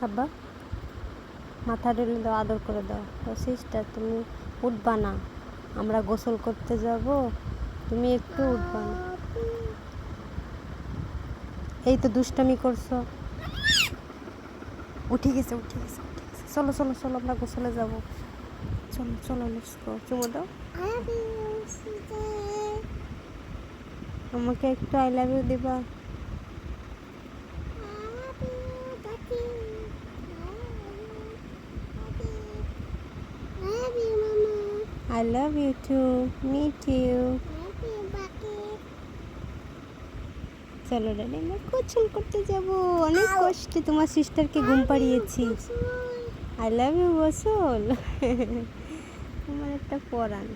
আব্বা মাথা ঢেলে দাও, আদর করে দাও। তো সিস্টার তুমি উঠবা না, আমরা গোসল করতে যাব, তুমি একটু উঠবা না। এই তো দুষ্টামি করছো। উঠে গেছে উঠে গেছে উঠে গেছে। চলো চলো চলো, আমরা গোসলে যাব। চলো চলো, লেটস গো। চুমো দাও আমাকে একটু, আই লাভ ইউ দিবা? I love you too. Me too. চলো ড্যাডি, আমরা গোসল করতে যাব। অনেক কষ্টে তোমার সিস্টারকে ঘুম পাড়িয়েছি। I love you গোসল। তোমার একটা পরাণ।